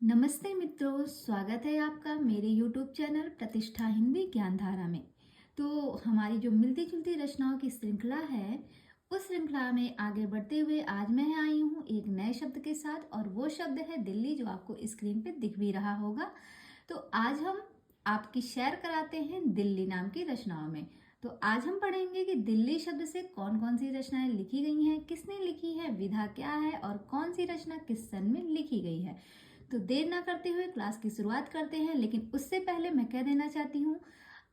नमस्ते मित्रों, स्वागत है आपका मेरे YouTube चैनल प्रतिष्ठा हिंदी ज्ञानधारा में। तो हमारी जो मिलती जुलती रचनाओं की श्रृंखला है, उस श्रृंखला में आगे बढ़ते हुए आज मैं आई हूँ एक नए शब्द के साथ, और वो शब्द है दिल्ली, जो आपको स्क्रीन पे दिख भी रहा होगा। तो आज हम आपकी शेयर कराते हैं दिल्ली नाम की रचनाओं में। तो आज हम पढ़ेंगे कि दिल्ली शब्द से कौन कौन सी रचनाएं लिखी गई हैं, किसने लिखी है, विधा क्या है और कौन सी रचना किस सन में लिखी गई है। तो देर ना करते हुए क्लास की शुरुआत करते हैं, लेकिन उससे पहले मैं कह देना चाहती हूँ,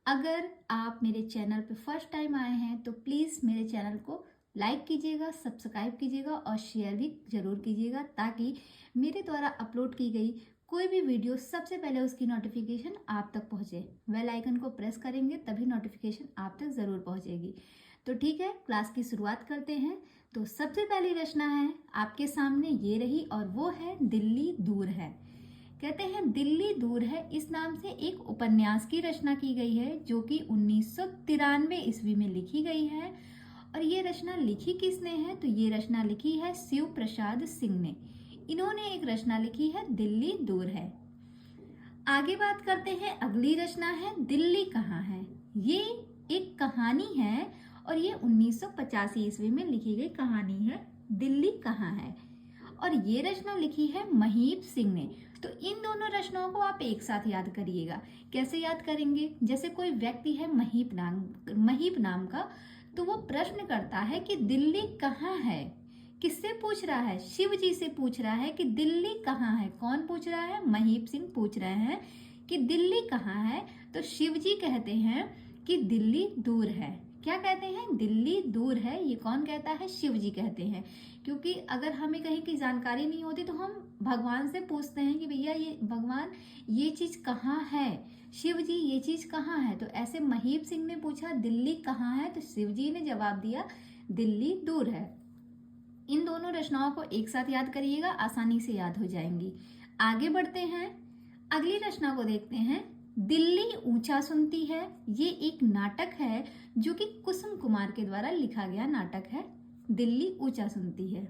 अगर आप मेरे चैनल पे फर्स्ट टाइम आए हैं तो प्लीज़ मेरे चैनल को लाइक कीजिएगा, सब्सक्राइब कीजिएगा और शेयर भी ज़रूर कीजिएगा, ताकि मेरे द्वारा अपलोड की गई कोई भी वीडियो सबसे पहले उसकी नोटिफिकेशन आप तक पहुँचे। बेल आइकन को प्रेस करेंगे तभी नोटिफिकेशन आप तक ज़रूर पहुँचेगी। तो ठीक है, क्लास की शुरुआत करते हैं। तो सबसे पहली रचना है आपके सामने ये रही, और वो है दिल्ली दूर है। कहते हैं दिल्ली दूर है, इस नाम से एक उपन्यास की रचना की गई है, जो कि 1993 ईस्वी में लिखी गई है। और ये रचना लिखी किसने है? तो ये रचना लिखी है शिव प्रसाद सिंह ने। इन्होंने एक रचना लिखी है दिल्ली दूर है। आगे बात करते हैं, अगली रचना है दिल्ली कहाँ है। ये एक कहानी है, और ये 1985 ईस्वी में लिखी गई कहानी है दिल्ली कहाँ है, और ये रचना लिखी है महीप सिंह ने। तो इन दोनों रचनाओं को आप एक साथ याद करिएगा। कैसे याद करेंगे? जैसे कोई व्यक्ति है महीप नाम का, तो वो प्रश्न करता है कि दिल्ली कहाँ है। किससे पूछ रहा है? शिव जी से पूछ रहा है कि दिल्ली कहाँ है। कौन पूछ रहा है? महीप सिंह पूछ रहे हैं कि दिल्ली कहाँ है। तो शिव जी कहते हैं कि दिल्ली दूर है। क्या कहते हैं? दिल्ली दूर है। ये कौन कहता है? शिव जी कहते हैं। क्योंकि अगर हमें कहीं की जानकारी नहीं होती तो हम भगवान से पूछते हैं कि भैया ये भगवान ये चीज कहाँ है, शिव जी ये चीज कहाँ है। तो ऐसे महीप सिंह ने पूछा दिल्ली कहाँ है, तो शिव जी ने जवाब दिया दिल्ली दूर है। इन दोनों रचनाओं को एक साथ याद करिएगा, आसानी से याद हो जाएंगी। आगे बढ़ते हैं, अगली रचना को देखते हैं। दिल्ली ऊंचा सुनती है। ये एक नाटक है जो कि कुसुम कुमार के द्वारा लिखा गया नाटक है, दिल्ली ऊंचा सुनती है।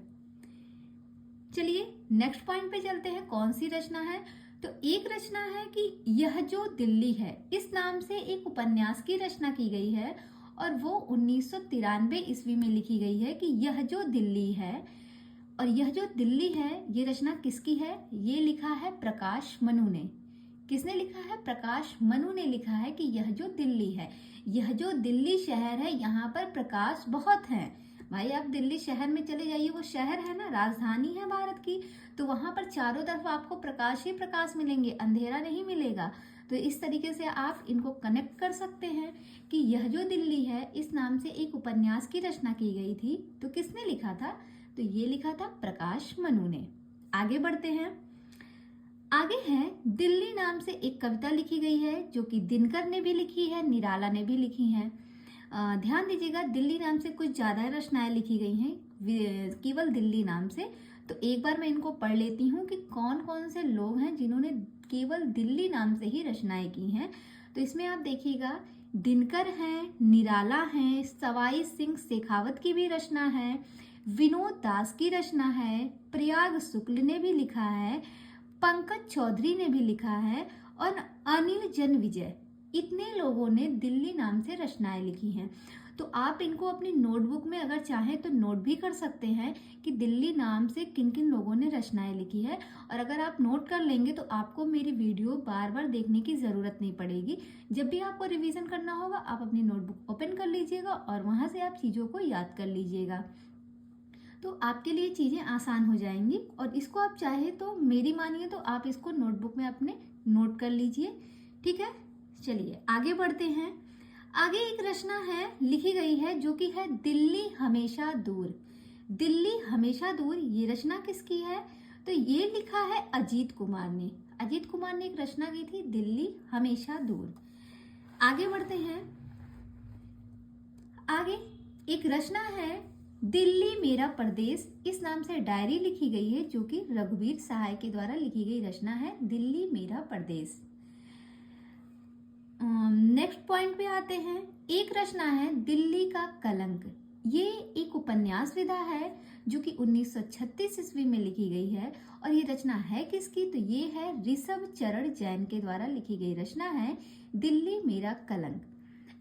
चलिए नेक्स्ट पॉइंट पे चलते हैं, कौन सी रचना है। तो एक रचना है कि यह जो दिल्ली है, इस नाम से एक उपन्यास की रचना की गई है, और वो 1993 ईस्वी में लिखी गई है कि यह जो दिल्ली है। और यह जो दिल्ली है, ये रचना किसकी है? ये लिखा है प्रकाश मनु ने। किसने लिखा है? प्रकाश मनु ने लिखा है कि यह जो दिल्ली है, यह जो दिल्ली शहर है, यहाँ पर प्रकाश बहुत है। भाई आप दिल्ली शहर में चले जाइए, वो शहर है ना, राजधानी है भारत की, तो वहां पर चारों तरफ आपको प्रकाश ही प्रकाश मिलेंगे, अंधेरा नहीं मिलेगा। तो इस तरीके से आप इनको कनेक्ट कर सकते हैं कि यह जो दिल्ली है, इस नाम से एक उपन्यास की रचना की गई थी। तो किसने लिखा था? तो ये लिखा था प्रकाश मनु ने। आगे बढ़ते हैं, आगे है दिल्ली नाम से एक कविता लिखी गई है, जो कि दिनकर ने भी लिखी है, निराला ने भी लिखी है। ध्यान दीजिएगा, दिल्ली नाम से कुछ ज्यादा रचनाएं लिखी गई हैं केवल दिल्ली नाम से। तो एक बार मैं इनको पढ़ लेती हूँ कि कौन कौन से लोग हैं जिन्होंने केवल दिल्ली नाम से ही रचनाएं की हैं। तो इसमें आप देखिएगा, दिनकर हैं, निराला हैं, सवाई सिंह शेखावत की भी रचना है, विनोद दास की रचना है, प्रयाग शुक्ल ने भी लिखा है, पंकज चौधरी ने भी लिखा है, और अनिल जन्मविजय, इतने लोगों ने दिल्ली नाम से रचनाएं लिखी हैं। तो आप इनको अपनी नोटबुक में अगर चाहें तो नोट भी कर सकते हैं कि दिल्ली नाम से किन किन लोगों ने रचनाएं लिखी है। और अगर आप नोट कर लेंगे तो आपको मेरी वीडियो बार बार देखने की ज़रूरत नहीं पड़ेगी। जब भी आपको रिवीजन करना होगा, आप अपनी नोटबुक ओपन कर लीजिएगा और वहाँ से आप चीज़ों को याद कर लीजिएगा, तो आपके लिए चीज़ें आसान हो जाएंगी। और इसको आप चाहे तो मेरी मानिए तो आप इसको नोटबुक में अपने नोट कर लीजिए, ठीक है। चलिए आगे बढ़ते हैं। आगे एक रचना है लिखी गई है, जो कि है दिल्ली हमेशा दूर। दिल्ली हमेशा दूर, ये रचना किसकी है? तो ये लिखा है अजीत कुमार ने। अजीत कुमार ने एक रचना की थी दिल्ली हमेशा दूर। आगे बढ़ते हैं, आगे एक रचना है दिल्ली मेरा परदेश, इस नाम से डायरी लिखी गई है, जो कि रघुवीर सहाय के द्वारा लिखी गई रचना है दिल्ली मेरा परदेश। नेक्स्ट पॉइंट पे आते हैं, एक रचना है दिल्ली का कलंक। ये एक उपन्यास विधा है जो कि 1936 ईस्वी में लिखी गई है। और ये रचना है किसकी? तो ये है ऋषभ चरण जैन के द्वारा लिखी गई रचना है दिल्ली मेरा कलंक।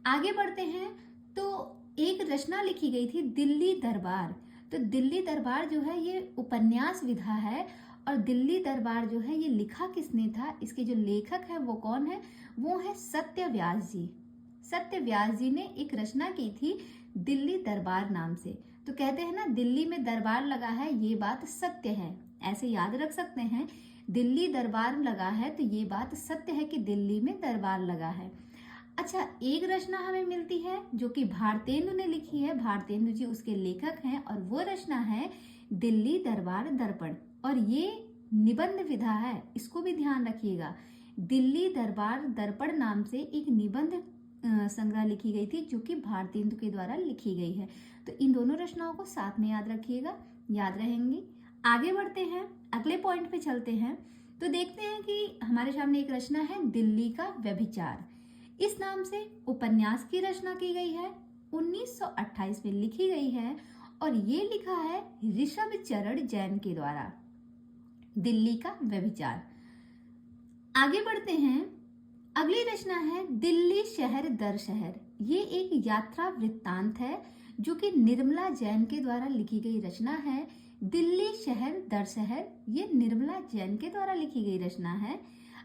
आगे बढ़ते हैं तो एक रचना लिखी गई थी दिल्ली दरबार। तो दिल्ली दरबार जो है ये उपन्यास विधा है। और दिल्ली दरबार जो है ये लिखा किसने था? इसके जो लेखक है वो कौन है? वो है सत्य व्यास जी। सत्य व्यास जी ने एक रचना की थी दिल्ली दरबार नाम से। तो कहते हैं ना, दिल्ली में दरबार लगा है, ये बात सत्य है, ऐसे याद रख सकते हैं। दिल्ली दरबार लगा है तो ये बात सत्य है कि दिल्ली में दरबार लगा है। अच्छा, एक रचना हमें मिलती है जो कि भारतेंदु ने लिखी है। भारतेंदु जी उसके लेखक हैं और वो रचना है दिल्ली दरबार दर्पण। और ये निबंध विधा है, इसको भी ध्यान रखिएगा। दिल्ली दरबार दर्पण नाम से एक निबंध संग्रह लिखी गई थी जो कि भारतेंदु के द्वारा लिखी गई है। तो इन दोनों रचनाओं को साथ में याद रखिएगा, याद रहेंगी। आगे बढ़ते हैं, अगले पॉइंट पे चलते हैं। तो देखते हैं कि हमारे सामने एक रचना है दिल्ली का व्यभिचार। इस नाम से उपन्यास की रचना की गई है, 1928 में लिखी गई है और ये लिखा है ऋषभ चरण जैन के द्वारा, दिल्ली का व्यभिचार। आगे बढ़ते हैं, अगली रचना है दिल्ली शहर दर शहर। ये एक यात्रा वृत्तांत है जो कि निर्मला जैन के द्वारा लिखी गई रचना है दिल्ली शहर दर शहर। ये निर्मला जैन के द्वारा लिखी गई रचना है।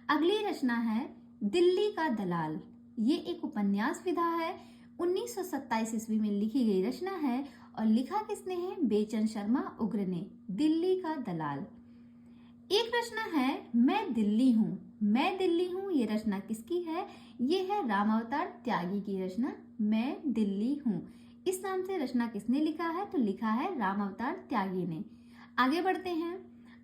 अगली रचना है दिल्ली का दलाल। ये एक उपन्यास विधा है, 1927 ईस्वी में लिखी गई रचना है और लिखा किसने है? बेचन शर्मा उग्र ने, दिल्ली का दलाल। एक रचना है मैं दिल्ली हूँ। मैं दिल्ली हूँ, ये रचना किसकी है? ये है रामावतार त्यागी की रचना मैं दिल्ली हूँ। इस नाम से रचना किसने लिखा है? तो लिखा है रामावतार त्यागी ने। आगे बढ़ते हैं,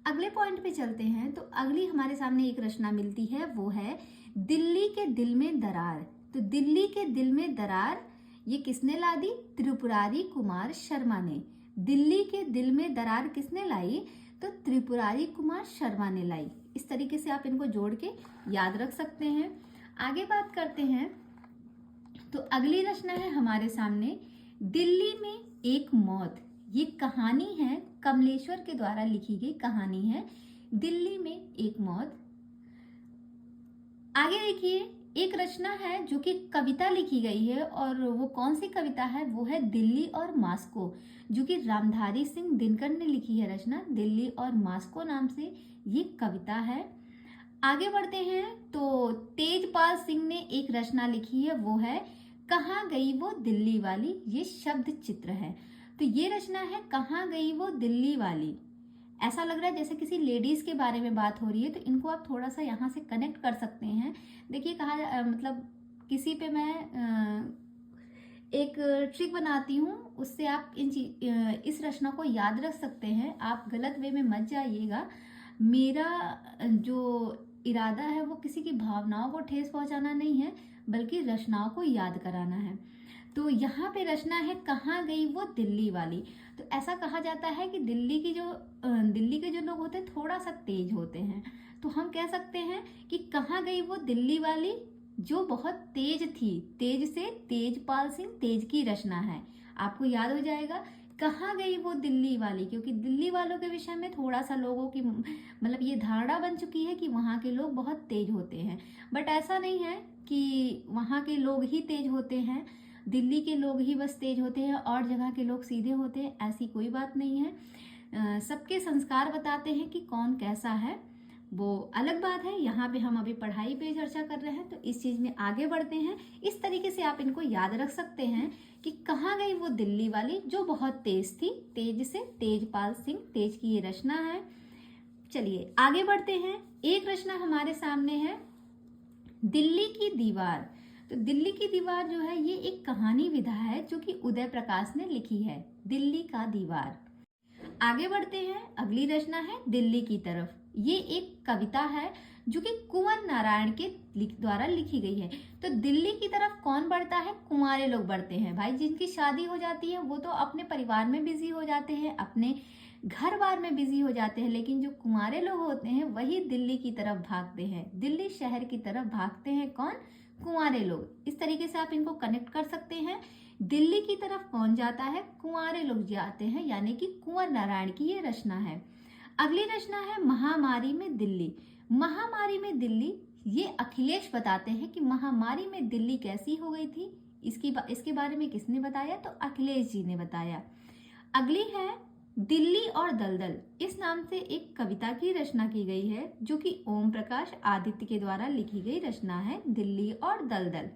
अगले पॉइंट पे चलते हैं। तो अगली हमारे सामने एक रचना मिलती है, वो है दिल्ली के दिल में दरार। तो दिल्ली के दिल में दरार ये किसने ला दी? त्रिपुरारी कुमार शर्मा ने। दिल्ली के दिल में दरार किसने लाई? तो त्रिपुरारी कुमार शर्मा ने लाई। इस तरीके से आप इनको जोड़ के याद रख सकते हैं। आगे बात करते हैं तो अगली रचना है हमारे सामने दिल्ली में एक मौत। ये कहानी है कमलेश्वर के द्वारा लिखी गई कहानी है दिल्ली में एक मौत। आगे देखिए, एक रचना है जो कि कविता लिखी गई है और वो कौन सी कविता है? वो है दिल्ली और मास्को, जो कि रामधारी सिंह दिनकर ने लिखी है रचना। दिल्ली और मास्को नाम से ये कविता है। आगे बढ़ते हैं तो तेजपाल सिंह ने एक रचना लिखी है, वो है कहाँ गई वो दिल्ली वाली। ये शब्द चित्र है। तो ये रचना है कहाँ गई वो दिल्ली वाली। ऐसा लग रहा है जैसे किसी लेडीज के बारे में बात हो रही है, तो इनको आप थोड़ा सा यहाँ से कनेक्ट कर सकते हैं। देखिए कहा मतलब किसी पे मैं एक ट्रिक बनाती हूँ, उससे आप इस रचना को याद रख सकते हैं। आप गलत वे में मत जाइएगा। मेरा जो इरादा है वो किसी की भावनाओं को ठेस पहुंचाना नहीं है, बल्कि रचनाओं को याद कराना है। तो यहाँ पे रचना है कहाँ गई वो दिल्ली वाली। तो ऐसा कहा जाता है कि दिल्ली के जो लोग होते हैं थोड़ा सा तेज होते हैं। तो हम कह सकते हैं कि कहाँ गई वो दिल्ली वाली जो बहुत तेज थी। तेज से तेजपाल सिंह तेज की रचना है। आपको याद हो जाएगा कहाँ गई वो दिल्ली वाली, क्योंकि दिल्ली वालों के विषय में थोड़ा सा लोगों की मतलब ये धारणा बन चुकी है कि वहाँ के लोग बहुत तेज होते हैं। बट ऐसा नहीं है कि वहाँ के लोग ही तेज होते हैं, दिल्ली के लोग ही बस तेज होते हैं और जगह के लोग सीधे होते हैं, ऐसी कोई बात नहीं है। सबके संस्कार बताते हैं कि कौन कैसा है, वो अलग बात है। यहाँ पे हम अभी पढ़ाई पे चर्चा कर रहे हैं, तो इस चीज में आगे बढ़ते हैं। इस तरीके से आप इनको याद रख सकते हैं कि कहाँ गई वो दिल्ली वाली जो बहुत तेज थी। तेज से तेजपाल सिंह तेज की ये रचना है। चलिए आगे बढ़ते हैं। एक रचना हमारे सामने है दिल्ली की दीवार। तो दिल्ली की दीवार जो है ये एक कहानी विधा है जो कि उदय प्रकाश ने लिखी है, दिल्ली का दीवार। आगे बढ़ते हैं, अगली रचना है दिल्ली की तरफ। ये एक कविता है जो कि कुंवर नारायण के द्वारा लिखी गई है। तो दिल्ली की तरफ कौन बढ़ता है? कुंवारे लोग बढ़ते हैं। भाई जिनकी शादी हो जाती है वो तो अपने परिवार में बिजी हो जाते हैं, अपने घर बार में बिजी हो जाते हैं, लेकिन जो कुंवारे लोग होते हैं वही दिल्ली की तरफ भागते हैं, दिल्ली शहर की तरफ भागते हैं। कौन? कुंवारे लोग। इस तरीके से आप इनको कनेक्ट कर सकते हैं दिल्ली की तरफ कौन जाता है? कुंवारे लोग जाते हैं, यानी कि कुंवर नारायण की ये रचना है। अगली रचना है महामारी में दिल्ली। महामारी में दिल्ली, ये अखिलेश बताते हैं कि महामारी में दिल्ली कैसी हो गई थी। इसके बारे में किसने बताया? तो अखिलेश जी ने बताया। अगली है दिल्ली और दलदल। इस नाम से एक कविता की रचना की गई है, जो कि ओम प्रकाश आदित्य के द्वारा लिखी गई रचना है, दिल्ली और दलदल।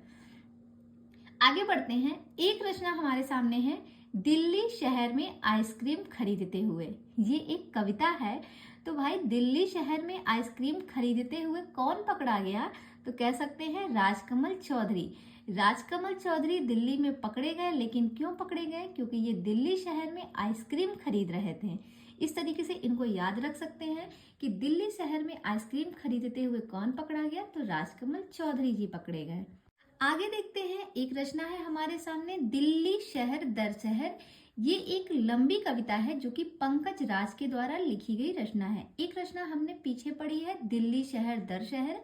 आगे बढ़ते हैं। एक रचना हमारे सामने है, दिल्ली शहर में आइसक्रीम खरीदते हुए। ये एक कविता है। तो भाई, दिल्ली शहर में आइसक्रीम खरीदते हुए कौन पकड़ा गया? तो कह सकते हैं राजकमल चौधरी। राजकमल चौधरी दिल्ली में पकड़े गए, लेकिन क्यों पकड़े गए? क्योंकि ये दिल्ली शहर में आइसक्रीम खरीद रहे थे। इस तरीके से इनको याद रख सकते हैं कि दिल्ली शहर में आइसक्रीम खरीदते हुए कौन पकड़ा गया? तो राजकमल चौधरी जी पकड़े गए। आगे देखते हैं। एक रचना है हमारे सामने, दिल्ली शहर दर शहर। ये एक लंबी कविता है, जो कि पंकज राज के द्वारा लिखी गई रचना है। एक रचना हमने पीछे पढ़ी है, दिल्ली शहर दर शहर,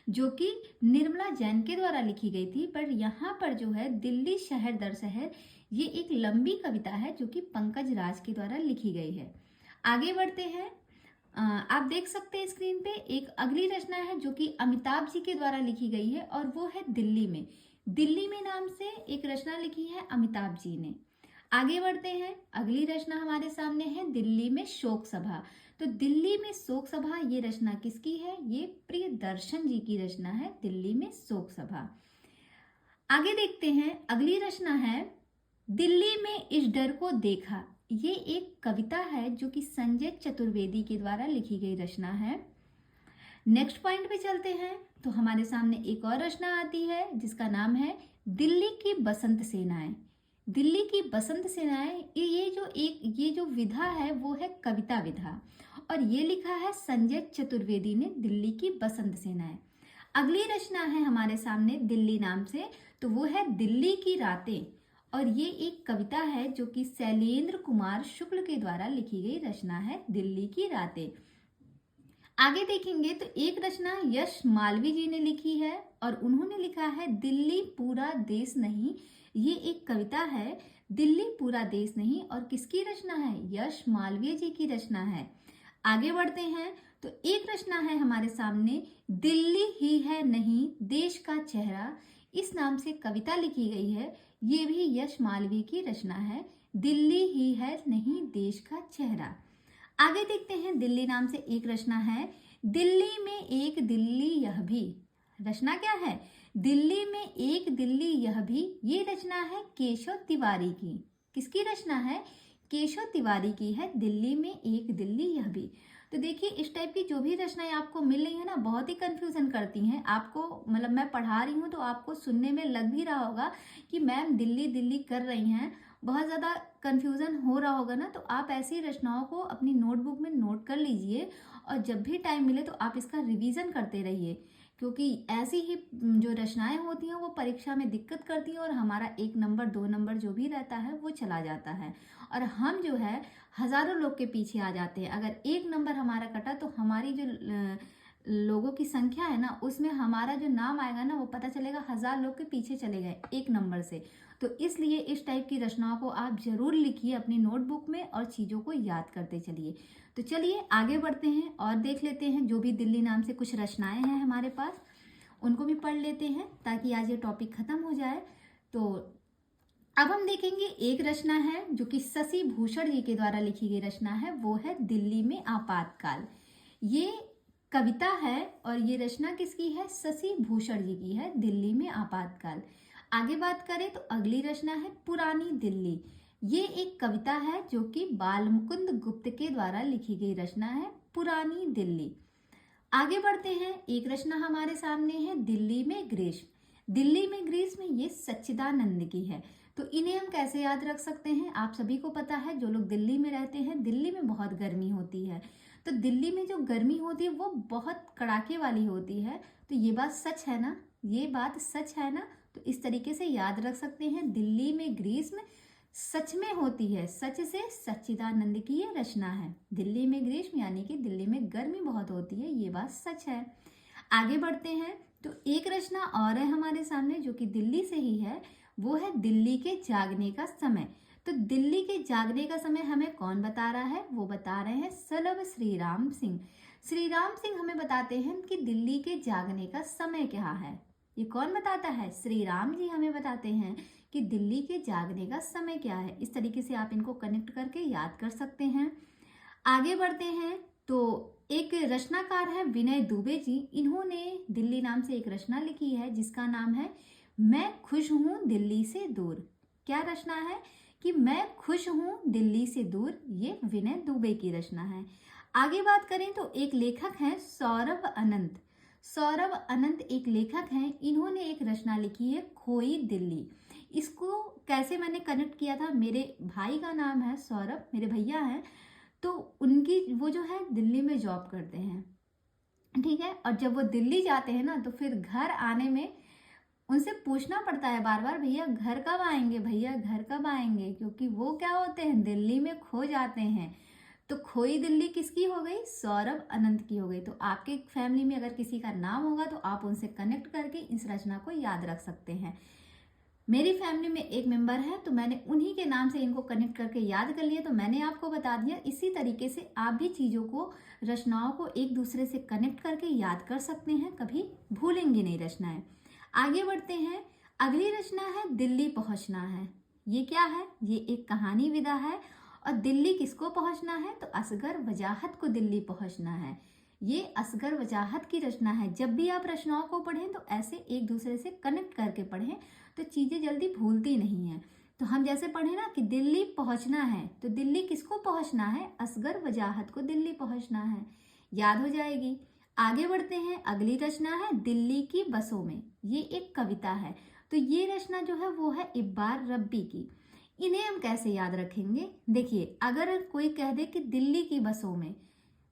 जो कि निर्मला जैन के द्वारा लिखी गई थी। पर यहाँ पर जो है दिल्ली शहर दर शहर, ये एक लंबी कविता है, जो कि पंकज राज के द्वारा लिखी गई है। आगे बढ़ते हैं। आप देख सकते हैं स्क्रीन पे एक अगली रचना है, जो कि अमिताभ जी के द्वारा लिखी गई है, और वो है दिल्ली में। दिल्ली में नाम से एक रचना लिखी है अमिताभ जी ने। आगे बढ़ते हैं। अगली रचना हमारे सामने है, दिल्ली में शोक सभा। तो दिल्ली में शोक सभा, ये रचना किसकी है? ये प्रियदर्शन जी की रचना है, दिल्ली में शोक सभा। आगे देखते हैं। अगली रचना है, दिल्ली में इस डर को देखा। ये एक कविता है, जो कि संजय चतुर्वेदी के द्वारा लिखी गई रचना है। नेक्स्ट पॉइंट पे चलते हैं। तो हमारे सामने एक और रचना आती है, जिसका नाम है दिल्ली की बसंत सेनाएं। दिल्ली की बसंत सेनाएं, ये जो विधा है वो है कविता विधा, और ये लिखा है संजय चतुर्वेदी ने, दिल्ली की बसंत सेनाएं। अगली रचना है हमारे सामने दिल्ली नाम से, तो वो है दिल्ली की रातें, और ये एक कविता है, जो कि शैलेंद्र कुमार शुक्ल के द्वारा लिखी गई रचना है, दिल्ली की रातें। आगे देखेंगे तो एक रचना यश मालवी जी ने लिखी है, और उन्होंने लिखा है दिल्ली पूरा देश नहीं। ये एक कविता है, दिल्ली पूरा देश नहीं, और किसकी रचना है? यश मालवीय जी की रचना है। आगे बढ़ते हैं। तो एक रचना है हमारे सामने, दिल्ली ही है नहीं देश का चेहरा। इस नाम से कविता लिखी गई है, ये भी यश मालवीय की रचना है, दिल्ली ही है नहीं देश का चेहरा। आगे देखते हैं। दिल्ली नाम से एक रचना है, दिल्ली में एक दिल्ली यह भी। रचना क्या है? दिल्ली में एक दिल्ली यह भी। ये रचना है केशव तिवारी की। किसकी रचना है? केशव तिवारी की है, दिल्ली में एक दिल्ली यह भी। तो देखिए, इस टाइप की जो भी रचनाएं आपको मिल रही है ना, बहुत ही कंफ्यूजन करती हैं आपको। मतलब मैं पढ़ा रही हूँ तो आपको सुनने में लग भी रहा होगा कि मैम दिल्ली दिल्ली कर रही हैं, बहुत ज़्यादा कंफ्यूजन हो रहा होगा ना। तो आप ऐसी रचनाओं को अपनी नोटबुक में नोट कर लीजिए, और जब भी टाइम मिले तो आप इसका रिवीजन करते रहिए, क्योंकि ऐसी ही जो रचनाएं होती हैं वो परीक्षा में दिक्कत करती हैं, और हमारा 1 नंबर 2 नंबर जो भी रहता है वो चला जाता है, और हम जो है हजारों लोग के पीछे आ जाते हैं। अगर 1 नंबर हमारा कटा तो हमारी जो लोगों की संख्या है ना, उसमें हमारा जो नाम आएगा ना, वो पता चलेगा 1000 लोग के पीछे चले गए 1 नंबर से। तो इसलिए इस टाइप की रचनाओं को आप जरूर लिखिए अपनी नोटबुक में, और चीज़ों को याद करते चलिए। तो चलिए आगे बढ़ते हैं और देख लेते हैं, जो भी दिल्ली नाम से कुछ रचनाएं हैं हमारे पास, उनको भी पढ़ लेते हैं, ताकि आज ये टॉपिक खत्म हो जाए। तो अब हम देखेंगे, एक रचना है जो कि शशि भूषण जी के द्वारा लिखी गई रचना है, वो है दिल्ली में आपातकाल। ये कविता है, और ये रचना किसकी है? शशि भूषण जी की है, दिल्ली में आपातकाल। आगे बात करें तो अगली रचना है पुरानी दिल्ली। ये एक कविता है, जो कि बाल मुकुंद गुप्त के द्वारा लिखी गई रचना है, पुरानी दिल्ली। आगे बढ़ते हैं। एक रचना हमारे सामने है, दिल्ली में ग्रीष्म। दिल्ली में ग्रीष्म, ये सच्चिदानंद की है। तो इन्हें हम कैसे याद रख सकते हैं? आप सभी को पता है, जो लोग दिल्ली में रहते हैं, दिल्ली में बहुत गर्मी होती है। तो दिल्ली में जो गर्मी होती है वो बहुत कड़ाके वाली होती है। तो ये बात सच है ना? ये बात सच है ना? तो इस तरीके से याद रख सकते हैं, दिल्ली में ग्रीष्म सच में होती है। सच से सच्चिदानंद की ये रचना है। दिल्ली में ग्रीष्म यानी कि दिल्ली में गर्मी बहुत होती है, ये बात सच है। आगे बढ़ते हैं। तो एक रचना और है हमारे सामने, जो कि दिल्ली से ही है, वो है दिल्ली के जागने का समय। तो दिल्ली के जागने का समय हमें कौन बता रहा है? वो बता रहे हैं सलब श्री राम सिंह। श्री राम सिंह हमें बताते हैं कि दिल्ली के जागने का समय क्या है। ये कौन बताता है? श्री राम जी हमें बताते हैं कि दिल्ली के जागने का समय क्या है। इस तरीके से आप इनको कनेक्ट करके याद कर सकते हैं। आगे बढ़ते हैं तो एक रचनाकार है विनय दुबे जी। इन्होंने दिल्ली नाम से एक रचना लिखी है जिसका नाम है मैं खुश हूँ दिल्ली से दूर। क्या रचना है? कि मैं खुश हूँ दिल्ली से दूर। ये विनय दुबे की रचना है। आगे बात करें तो एक लेखक हैं सौरभ अनंत। सौरभ अनंत एक लेखक हैं। इन्होंने एक रचना लिखी है खोई दिल्ली। इसको कैसे मैंने कनेक्ट किया था? मेरे भाई का नाम है सौरभ, मेरे भैया हैं, तो उनकी वो जो है दिल्ली में जॉब करते हैं, ठीक है। और जब वो दिल्ली जाते हैं ना तो फिर घर आने में उनसे पूछना पड़ता है बार बार, भैया घर कब आएंगे, भैया घर कब आएंगे, क्योंकि वो क्या होते हैं दिल्ली में खो जाते हैं। तो खोई दिल्ली किसकी हो गई? सौरभ अनंत की हो गई। तो आपके फैमिली में अगर किसी का नाम होगा तो आप उनसे कनेक्ट करके इस रचना को याद रख सकते हैं। मेरी फैमिली में एक मेंबर है तो मैंने उन्हीं के नाम से इनको कनेक्ट करके याद कर लिया, तो मैंने आपको बता दिया। इसी तरीके से आप भी चीज़ों को, रचनाओं को एक दूसरे से कनेक्ट करके याद कर सकते हैं, कभी भूलेंगे नहीं रचनाएं। आगे बढ़ते हैं। अगली रचना है दिल्ली पहुंचना है। ये क्या है? ये एक कहानी विधा है। और दिल्ली किसको पहुंचना है? तो असगर वजाहत को दिल्ली पहुंचना है। ये असगर वजाहत की रचना है। जब भी आप रचनाओं को पढ़ें तो ऐसे एक दूसरे से कनेक्ट करके पढ़ें तो चीज़ें जल्दी भूलती नहीं हैं। तो हम जैसे पढ़े ना कि दिल्ली पहुंचना है, तो दिल्ली किसको पहुंचना है? असगर वजाहत को दिल्ली पहुंचना है। याद हो जाएगी। आगे बढ़ते हैं। अगली रचना है दिल्ली की बसों में। ये एक कविता है। तो ये रचना जो है वो है इब्बार रब्बी की। इन्हें हम कैसे याद रखेंगे? देखिए, अगर कोई कह दे कि दिल्ली की बसों में,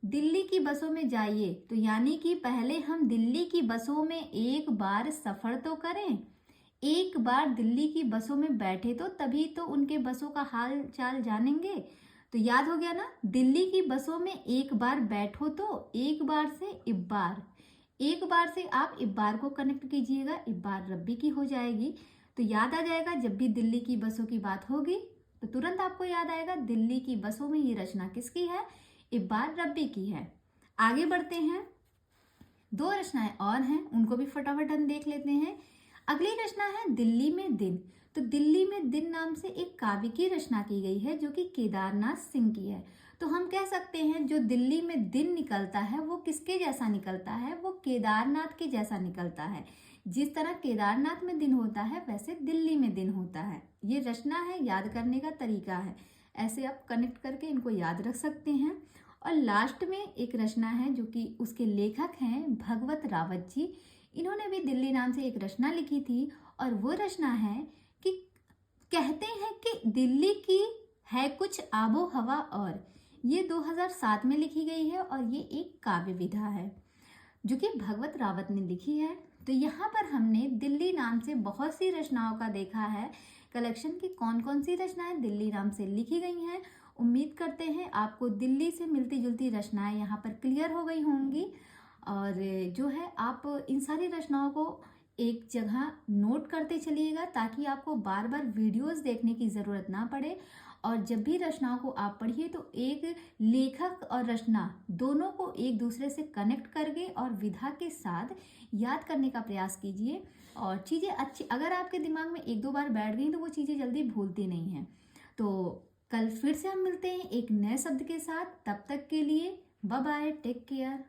दिल्ली की बसों में जाइए, तो यानी कि पहले हम दिल्ली की बसों में एक बार सफ़र तो करें, एक बार दिल्ली की बसों में बैठे तो तभी तो उनके बसों का हाल चाल जानेंगे। तो याद हो गया ना, दिल्ली की बसों में एक बार बैठो तो एक बार से इब्बार, एक बार से आप इब्बार को कनेक्ट कीजिएगा, इब्बार रब्बी की हो जाएगी। तो याद आ जाएगा, जब भी दिल्ली की बसों की बात होगी तो तुरंत आपको याद आएगा दिल्ली की बसों में ये रचना किसकी है? इब्बार रब्बी की है। आगे बढ़ते हैं। दो रचनाएं और हैं, उनको भी फटाफट हम देख लेते हैं। अगली रचना है दिल्ली में दिन। तो दिल्ली में दिन नाम से एक काव्य की रचना की गई है जो कि केदारनाथ सिंह की है। तो हम कह सकते हैं जो दिल्ली में दिन निकलता है वो किसके जैसा निकलता है? वो केदारनाथ के जैसा निकलता है। जिस तरह केदारनाथ में दिन होता है वैसे दिल्ली में दिन होता है। ये रचना है, याद करने का तरीका है। ऐसे आप कनेक्ट करके इनको याद रख सकते हैं। और लास्ट में एक रचना है जो कि उसके लेखक हैं भगवत रावत जी। इन्होंने भी दिल्ली नाम से एक रचना लिखी थी और वो रचना है कि कहते हैं कि दिल्ली की है कुछ आबो हवा। और ये 2007 में लिखी गई है और ये एक काव्य विधा है जो कि भगवत रावत ने लिखी है। तो यहाँ पर हमने दिल्ली नाम से बहुत सी रचनाओं का देखा है कलेक्शन की, कौन कौन सी रचनाएं दिल्ली नाम से लिखी गई हैं। उम्मीद करते हैं आपको दिल्ली से मिलती जुलती रचनाएं यहाँ पर क्लियर हो गई होंगी। और जो है आप इन सारी रचनाओं को एक जगह नोट करते चलिएगा ताकि आपको बार बार वीडियोस देखने की ज़रूरत ना पड़े। और जब भी रचनाओं को आप पढ़िए तो एक लेखक और रचना दोनों को एक दूसरे से कनेक्ट करके और विधा के साथ याद करने का प्रयास कीजिए। और चीज़ें अच्छी अगर आपके दिमाग में एक दो बार बैठ गई तो वो चीज़ें जल्दी भूलती नहीं हैं। तो कल फिर से हम मिलते हैं एक नए शब्द के साथ। तब तक के लिए बाय बाय, टेक केयर।